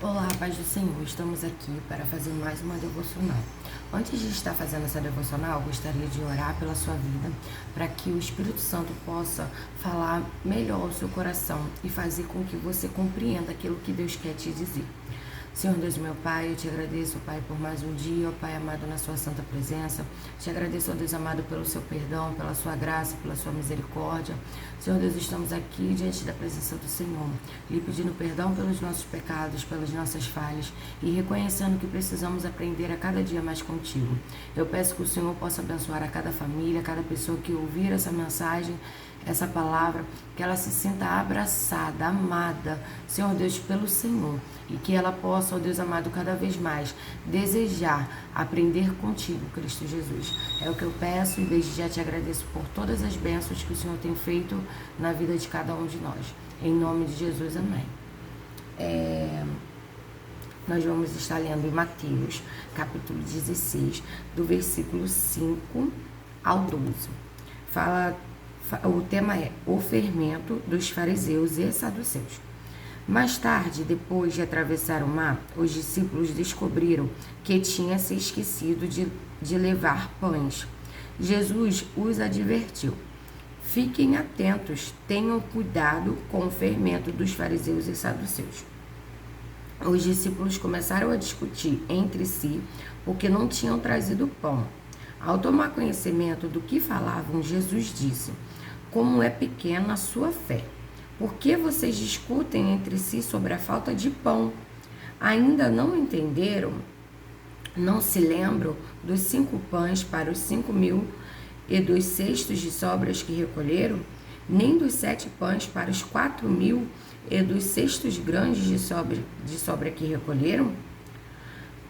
Olá, paz do Senhor. Estamos aqui para fazer mais uma devocional. Antes de estar fazendo essa devocional, gostaria de orar pela sua vida, para que o Espírito Santo possa falar melhor ao seu coração e fazer com que você compreenda aquilo que Deus quer te dizer. Senhor Deus, meu Pai, eu te agradeço, Pai, por mais um dia, ó Pai amado, na sua santa presença. Te agradeço, ó Deus amado, pelo seu perdão, pela sua graça, pela sua misericórdia. Senhor Deus, estamos aqui diante da presença do Senhor, lhe pedindo perdão pelos nossos pecados, pelas nossas falhas e reconhecendo que precisamos aprender a cada dia mais contigo. Eu peço que o Senhor possa abençoar a cada família, a cada pessoa que ouvir essa mensagem, essa palavra, que ela se sinta abraçada, amada, Senhor Deus, pelo Senhor, e que ela possa, ó Deus amado, cada vez mais desejar aprender contigo, Cristo Jesus. É o que eu peço e desde já te agradeço por todas as bênçãos que o Senhor tem feito na vida de cada um de nós. Em nome de Jesus, amém. Nós vamos estar lendo em Mateus, capítulo 16, do versículo 5 ao 12. O tema é o fermento dos fariseus e saduceus. Mais tarde, depois de atravessar o mar, os discípulos descobriram que tinha se esquecido de levar pães. Jesus os advertiu: fiquem atentos, tenham cuidado com o fermento dos fariseus e saduceus. Os discípulos começaram a discutir entre si porque não tinham trazido pão. Ao tomar conhecimento do que falavam, Jesus disse: como é pequena a sua fé. Por que vocês discutem entre si sobre a falta de pão? Ainda não entenderam? Não se lembram dos 5 pães para os 5.000 e dos cestos de sobras que recolheram? Nem dos 7 pães para os 4.000 e dos cestos grandes de sobra que recolheram?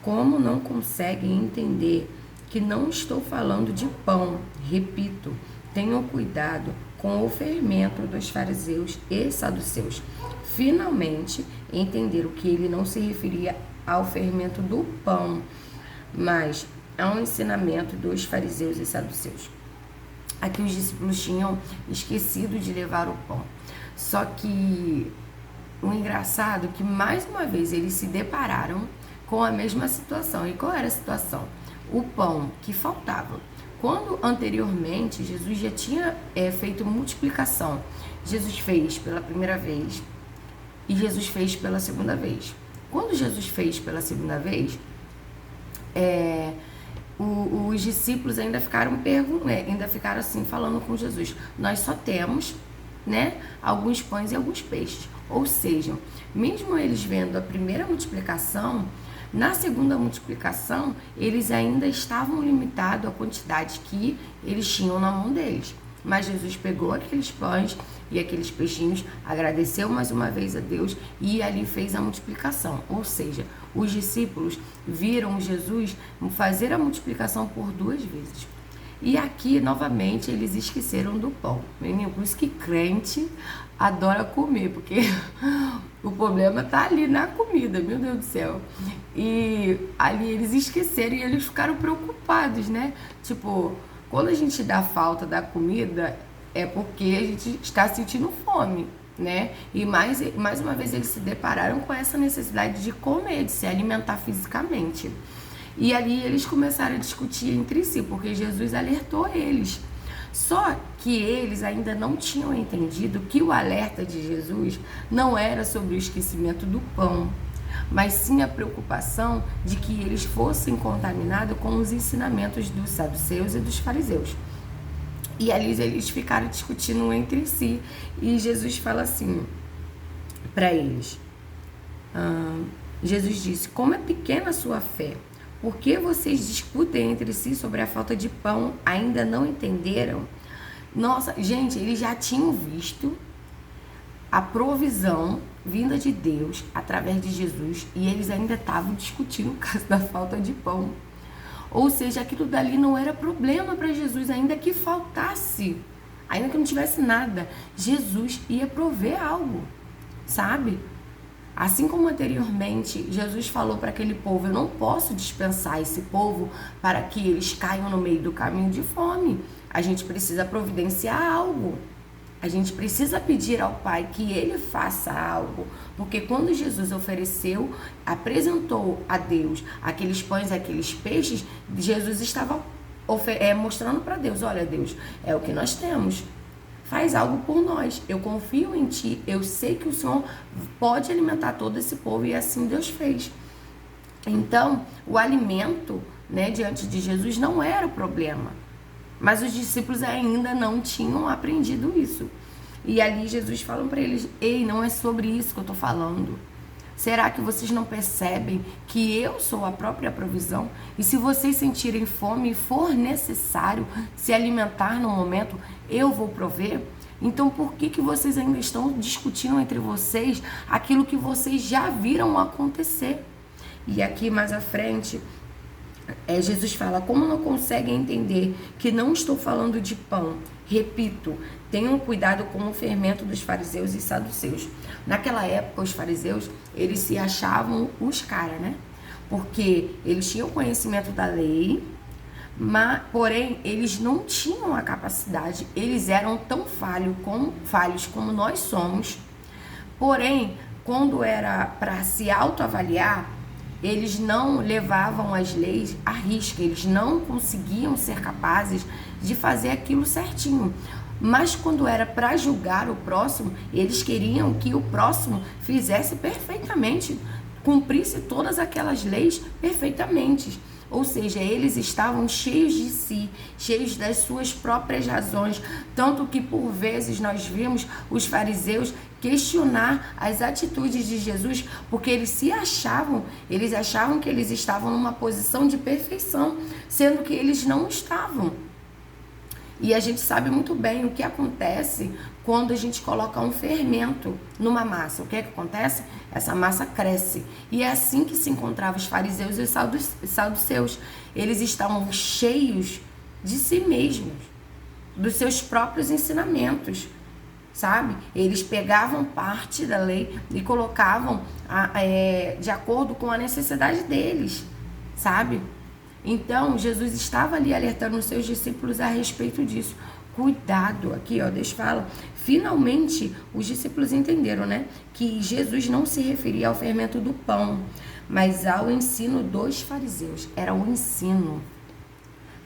Como não conseguem entender que não estou falando de pão? Repito, tenham cuidado com o fermento dos fariseus e saduceus. Finalmente entenderam que ele não se referia ao fermento do pão, mas ao ensinamento dos fariseus e saduceus. Aqui os discípulos tinham esquecido de levar o pão. Só que o engraçado é que mais uma vez eles se depararam com a mesma situação. E qual era a situação? O pão que faltava. Quando anteriormente Jesus já tinha feito multiplicação, Jesus fez pela primeira vez e Jesus fez pela segunda vez. Quando Jesus fez pela segunda vez, os discípulos ainda ficaram assim falando com Jesus: nós só temos, alguns pães e alguns peixes. Ou seja, mesmo eles vendo a primeira multiplicação, na segunda multiplicação, eles ainda estavam limitados à quantidade que eles tinham na mão deles. Mas Jesus pegou aqueles pães e aqueles peixinhos, agradeceu mais uma vez a Deus e ali fez a multiplicação. Ou seja, os discípulos viram Jesus fazer a multiplicação por 2 vezes. E aqui, novamente, eles esqueceram do pão. Menino, por isso que crente adora comer, porque o problema tá ali na comida, meu Deus do céu. E ali eles esqueceram e eles ficaram preocupados, né? Tipo, quando a gente dá falta da comida, é porque a gente está sentindo fome, né? E mais uma vez eles se depararam com essa necessidade de comer, de se alimentar fisicamente. E ali eles começaram a discutir entre si, porque Jesus alertou eles. Só que eles ainda não tinham entendido que o alerta de Jesus não era sobre o esquecimento do pão, mas sim a preocupação de que eles fossem contaminados com os ensinamentos dos saduceus e dos fariseus. E ali eles ficaram discutindo entre si. E Jesus fala assim para eles. Jesus disse: como é pequena a sua fé. Por que vocês discutem entre si sobre a falta de pão? Ainda não entenderam? Nossa, gente, eles já tinham visto a provisão vinda de Deus através de Jesus e eles ainda estavam discutindo o caso da falta de pão. Ou seja, aquilo dali não era problema para Jesus, ainda que faltasse, ainda que não tivesse nada, Jesus ia prover algo, sabe? Assim como anteriormente, Jesus falou para aquele povo: eu não posso dispensar esse povo para que eles caiam no meio do caminho de fome. A gente precisa providenciar algo. A gente precisa pedir ao Pai que Ele faça algo, porque quando Jesus ofereceu, apresentou a Deus aqueles pães, aqueles peixes, Jesus estava mostrando para Deus, olha Deus, é o que nós temos, faz algo por nós, eu confio em Ti, eu sei que o Senhor pode alimentar todo esse povo, e assim Deus fez. Então, o alimento, né, diante de Jesus não era o problema, mas os discípulos ainda não tinham aprendido isso. E ali Jesus fala para eles, ei, não é sobre isso que eu estou falando. Será que vocês não percebem que eu sou a própria provisão? E se vocês sentirem fome e for necessário se alimentar no momento, eu vou prover? Então por que vocês ainda estão discutindo entre vocês aquilo que vocês já viram acontecer? E aqui mais à frente, Jesus fala, como não conseguem entender que não estou falando de pão? Repito, tenham cuidado com o fermento dos fariseus e saduceus. Naquela época, os fariseus, eles se achavam os caras, né? Porque eles tinham conhecimento da lei, mas, porém, eles não tinham a capacidade, eles eram tão falhos como nós somos. Porém, quando era para se autoavaliar, eles não levavam as leis à risca, eles não conseguiam ser capazes de fazer aquilo certinho. Mas quando era para julgar o próximo, eles queriam que o próximo fizesse perfeitamente, cumprisse todas aquelas leis perfeitamente. Ou seja, eles estavam cheios de si, cheios das suas próprias razões, tanto que por vezes nós vimos os fariseus questionar as atitudes de Jesus, porque eles achavam que eles estavam numa posição de perfeição, sendo que eles não estavam. E a gente sabe muito bem o que acontece quando a gente coloca um fermento numa massa. O que é que acontece? Essa massa cresce. E é assim que se encontravam os fariseus e os saduceus. Eles estavam cheios de si mesmos, dos seus próprios ensinamentos, sabe? Eles pegavam parte da lei e colocavam de acordo com a necessidade deles, sabe? Então, Jesus estava ali alertando os seus discípulos a respeito disso. Cuidado, aqui ó, Deus fala, finalmente os discípulos entenderam, né? Que Jesus não se referia ao fermento do pão, mas ao ensino dos fariseus. Era o ensino.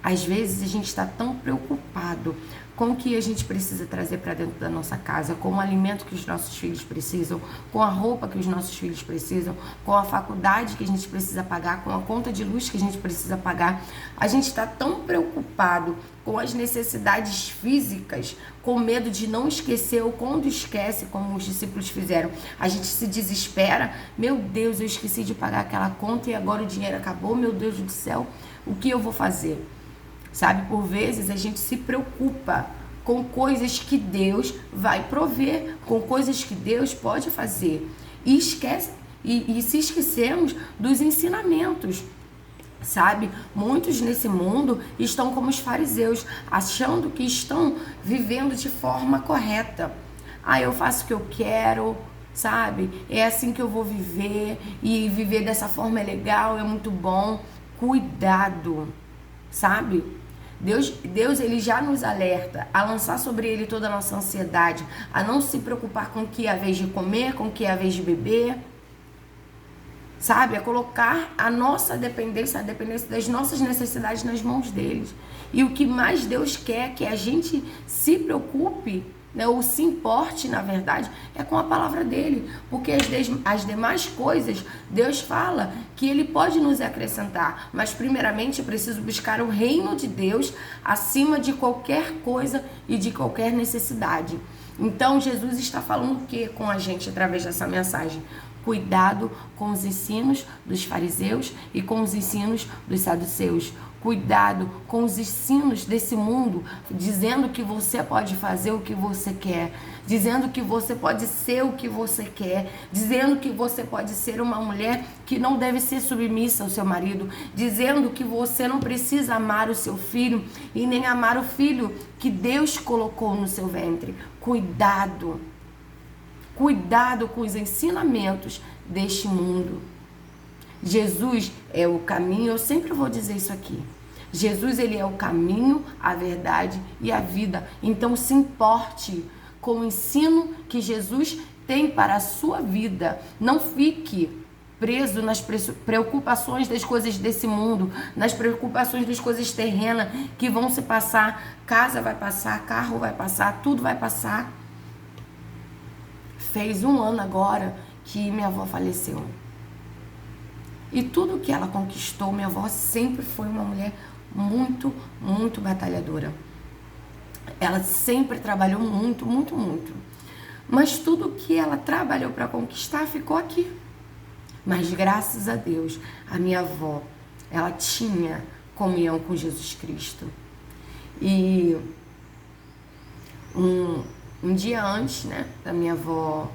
Às vezes a gente está tão preocupado com o que a gente precisa trazer para dentro da nossa casa, com o alimento que os nossos filhos precisam, com a roupa que os nossos filhos precisam, com a faculdade que a gente precisa pagar, com a conta de luz que a gente precisa pagar. A gente está tão preocupado com as necessidades físicas, com medo de não esquecer, ou quando esquece, como os discípulos fizeram, a gente se desespera. Meu Deus, eu esqueci de pagar aquela conta e agora o dinheiro acabou, meu Deus do céu, o que eu vou fazer? Sabe, por vezes a gente se preocupa com coisas que Deus vai prover, com coisas que Deus pode fazer. E se esquecemos dos ensinamentos. Sabe, muitos nesse mundo estão como os fariseus, achando que estão vivendo de forma correta. Eu faço o que eu quero, sabe? É assim que eu vou viver, e viver dessa forma é legal, é muito bom. Cuidado, sabe? Deus ele já nos alerta a lançar sobre ele toda a nossa ansiedade, a não se preocupar com o que é a vez de comer, com o que é a vez de beber, sabe? A colocar a nossa dependência, a dependência das nossas necessidades nas mãos deles. E o que mais Deus quer é que a gente se preocupe, né, ou se importe, na verdade, é com a palavra dele, porque as demais coisas, Deus fala que ele pode nos acrescentar, mas primeiramente eu preciso buscar o reino de Deus acima de qualquer coisa e de qualquer necessidade. Então Jesus está falando o que com a gente através dessa mensagem? Cuidado com os ensinos dos fariseus e com os ensinos dos saduceus. Cuidado com os ensinos desse mundo, dizendo que você pode fazer o que você quer, dizendo que você pode ser o que você quer, dizendo que você pode ser uma mulher que não deve ser submissa ao seu marido, dizendo que você não precisa amar o seu filho e nem amar o filho que Deus colocou no seu ventre. Cuidado. Cuidado com os ensinamentos deste mundo. Jesus é o caminho, eu sempre vou dizer isso aqui. Jesus, ele é o caminho, a verdade e a vida. Então se importe com o ensino que Jesus tem para a sua vida. Não fique preso nas preocupações das coisas desse mundo, nas preocupações das coisas terrenas que vão se passar. Casa vai passar, carro vai passar, tudo vai passar. Fez 1 ano agora que minha avó faleceu. E tudo que ela conquistou, minha avó sempre foi uma mulher muito, muito batalhadora. Ela sempre trabalhou muito, muito, muito. Mas tudo que ela trabalhou para conquistar ficou aqui. Mas graças a Deus, a minha avó, ela tinha comunhão com Jesus Cristo. E um dia antes, né, da minha avó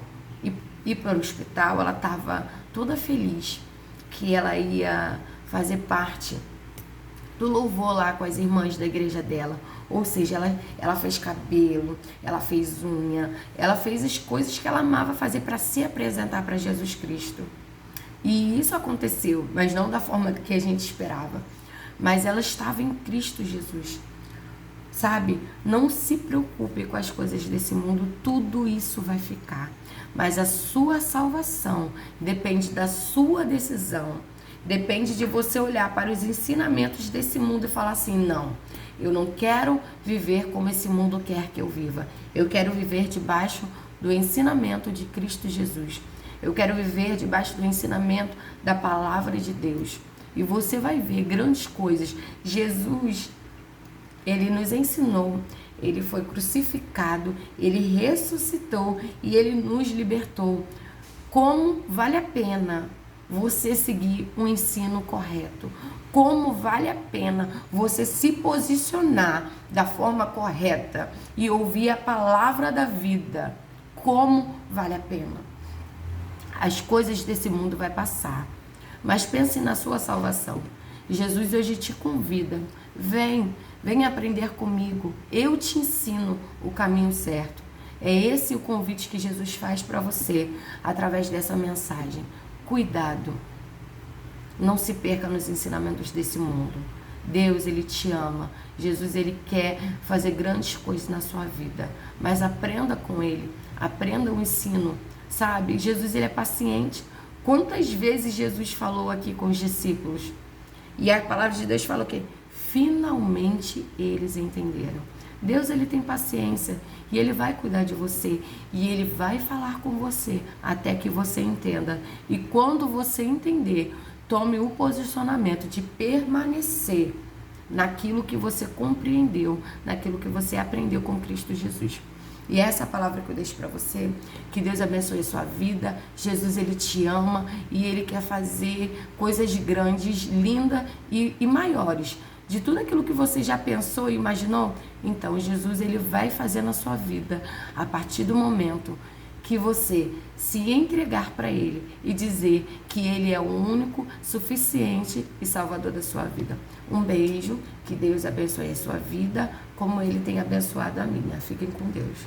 ir para o hospital, ela estava toda feliz que ela ia fazer parte do louvor lá com as irmãs da igreja dela. Ou seja, ela fez cabelo, ela fez unha, ela fez as coisas que ela amava fazer para se apresentar para Jesus Cristo. E isso aconteceu, mas não da forma que a gente esperava. Mas ela estava em Cristo Jesus. Sabe? Não se preocupe com as coisas desse mundo, tudo isso vai ficar. Mas a sua salvação depende da sua decisão. Depende de você olhar para os ensinamentos desse mundo e falar assim: não, eu não quero viver como esse mundo quer que eu viva. Eu quero viver debaixo do ensinamento de Cristo Jesus. Eu quero viver debaixo do ensinamento da palavra de Deus. E você vai ver grandes coisas. Jesus, ele nos ensinou, ele foi crucificado, ele ressuscitou e ele nos libertou. Como vale a pena você seguir um ensino correto? Como vale a pena você se posicionar da forma correta e ouvir a palavra da vida? Como vale a pena? As coisas desse mundo vai passar, mas pense na sua salvação. Jesus hoje te convida, vem aprender comigo, eu te ensino o caminho certo. É esse o convite que Jesus faz para você através dessa mensagem. Cuidado, não se perca nos ensinamentos desse mundo. Deus, ele te ama. Jesus, ele quer fazer grandes coisas na sua vida, mas aprenda com ele, aprenda o ensino, sabe? Jesus, ele é paciente. Quantas vezes Jesus falou aqui com os discípulos? E a palavra de Deus fala o quê? Finalmente eles entenderam. Deus, ele tem paciência e ele vai cuidar de você e ele vai falar com você até que você entenda. E quando você entender, tome o posicionamento de permanecer naquilo que você compreendeu, naquilo que você aprendeu com Cristo Jesus. E essa é a palavra que eu deixo para você. Que Deus abençoe a sua vida. Jesus, ele te ama e ele quer fazer coisas grandes, lindas e maiores. De tudo aquilo que você já pensou e imaginou, então Jesus, ele vai fazer na sua vida a partir do momento que você se entregar para ele e dizer que ele é o único, suficiente e salvador da sua vida. Um beijo, que Deus abençoe a sua vida, como ele tem abençoado a minha. Fiquem com Deus.